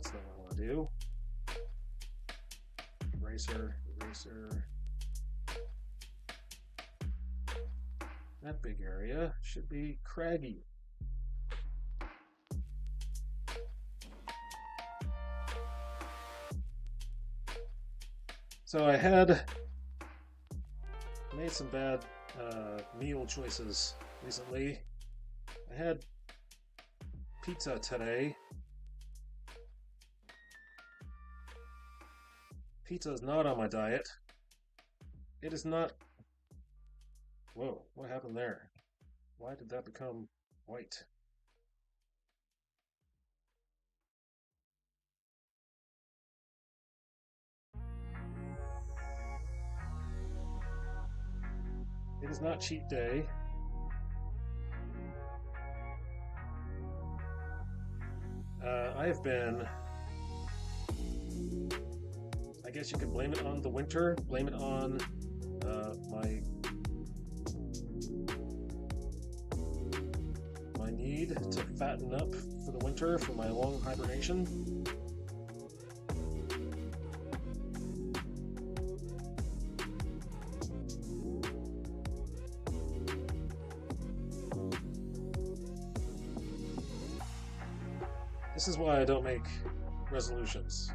That's not what I want to do. Eraser, eraser. That big area should be craggy. So I had made some bad meal choices recently. I had pizza today. Pizza is not on my diet. It is not. Whoa, what happened there? Why did that become white? It is not cheat day. I have been. I guess you could blame it on the winter, blame it on my need to fatten up for the winter for my long hibernation. This is why I don't make resolutions.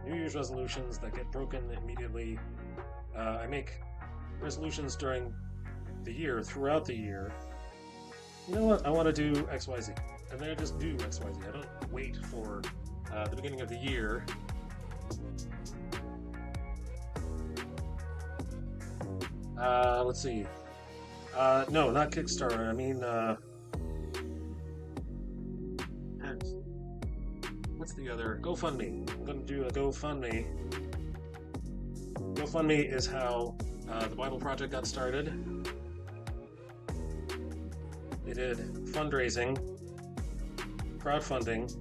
New Year's resolutions that get broken immediately. I make resolutions during the year, throughout the year. You know what? I want to do XYZ. And then I just do XYZ. I don't wait for the beginning of the year. Let's see. No, not Kickstarter. I mean, what's the other? GoFundMe. I'm going to do a GoFundMe. GoFundMe is how the Bible Project got started. They did fundraising, crowdfunding.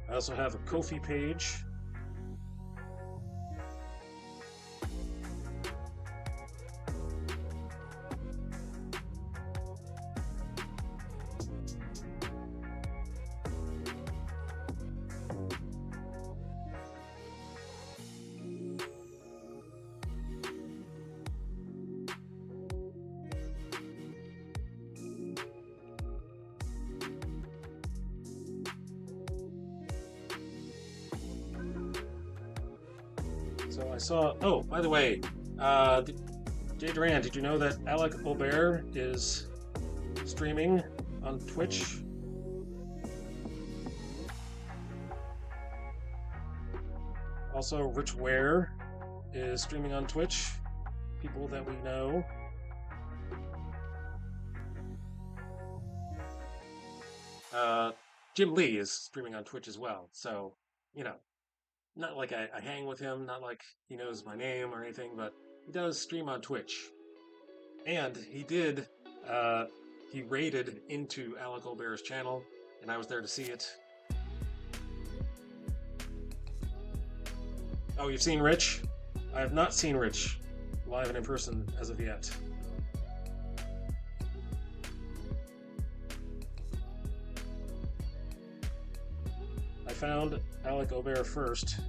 I also have a Ko-fi page. So I saw. Oh, by the way, Jay Duran, did you know that Alec Aubert is streaming on Twitch? Also, Rich Ware is streaming on Twitch. People that we know. Jim Lee is streaming on Twitch as well. So, you know, not like I hang with him, not like he knows my name or anything, but he does stream on Twitch. And he raided into Alec Olbert's channel, and I was there to see it. Oh, you've seen Rich? I have not seen Rich live and in person as of yet. I found Alec Aubert first.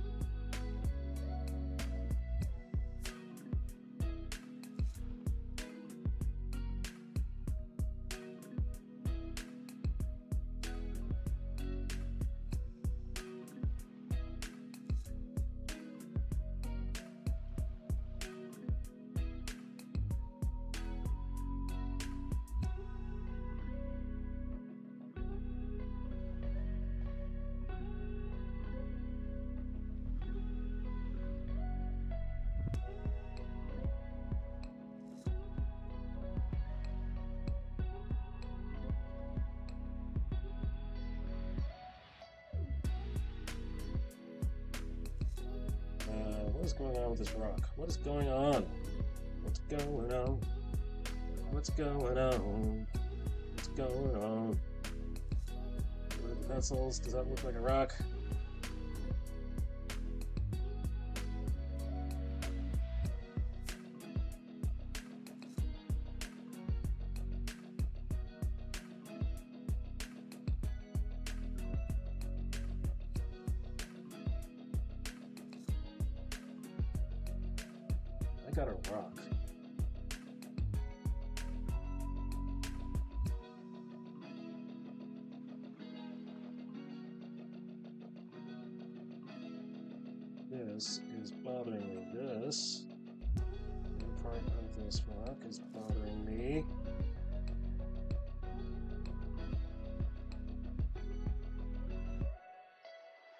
What is going on with this rock? What is going on? What's going on? What's going on? What's going on? What are the pencils? Does that look like a rock? got a rock. This is bothering me. This part of this rock is bothering me.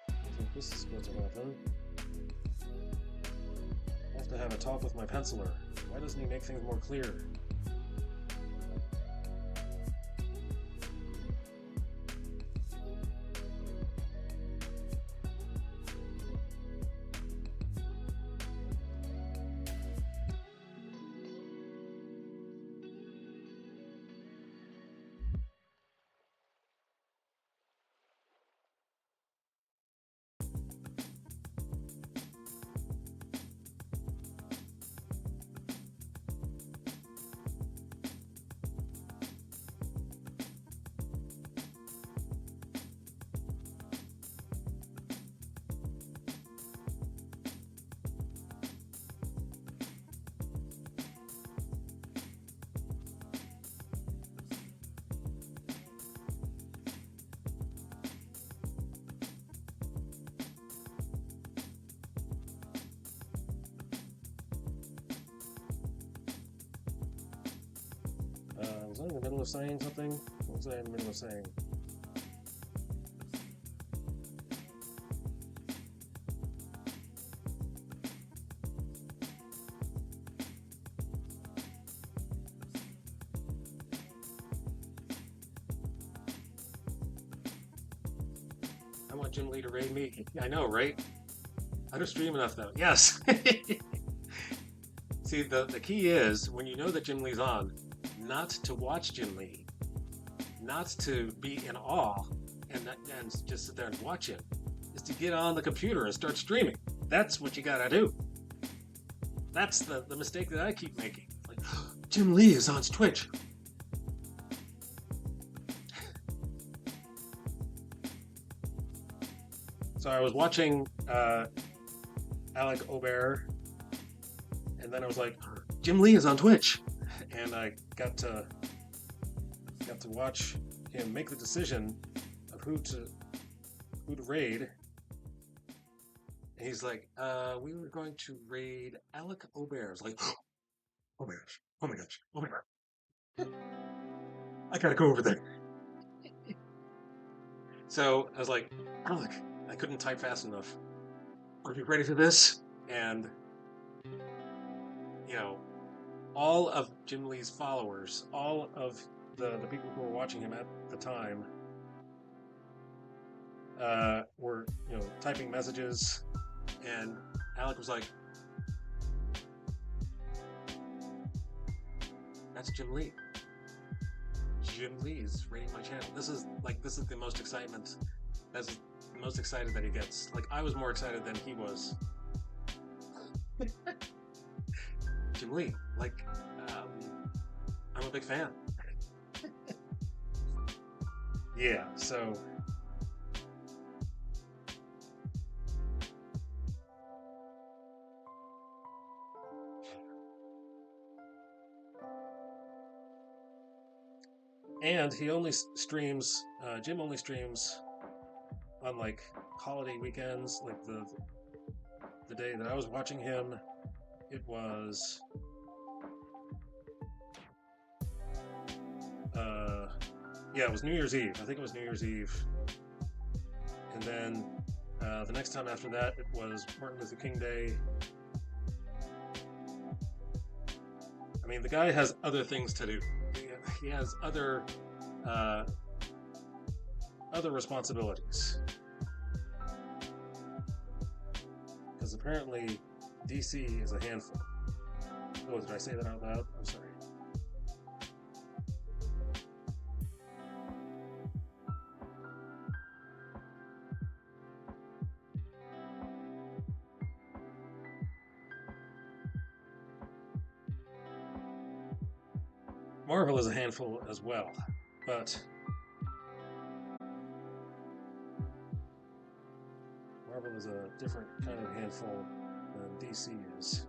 I think this is supposed to happen. I have to have a talk with my penciler. Why doesn't he make things more clear? Was I in the middle of saying something? What was I in the middle of saying? I want Jim Lee to raid me. I know, right? I don't stream enough though. Yes. See, the key is when you know that Jim Lee's on, not to watch Jim Lee, not to be in awe and just sit there and watch him, is to get on the computer and start streaming. That's what you gotta do. That's the mistake that I keep making. Like, Jim Lee is on Twitch. So I was watching Alec Aubert, and then I was like, Jim Lee is on Twitch, and I got to watch him make the decision of who to raid. And he's like, we were going to raid Alec Aubert. I was like, oh my gosh, oh my gosh, oh my god, I gotta go over there. So I was like, Alec, I couldn't type fast enough. Are you ready for this? And you know, all of Jim Lee's followers, all of the people who were watching him at the time, were typing messages, and Alec was like, "That's Jim Lee. Jim Lee is raiding my channel. This is the most excitement. That's the most excited that he gets. Like, I was more excited than he was." Jim Lee, I'm a big fan. Yeah, so and he only streams. Jim only streams on like holiday weekends. Like the day that I was watching him, it was it was New Year's Eve. I think it was New Year's Eve. And then the next time after that, it was Martin Luther King Day. I mean, the guy has other things to do. He has other responsibilities. Because apparently, DC is a handful. Oh, did I say that out loud? I'm sorry. Marvel is a handful as well, but Marvel is a different kind of handful than DC is.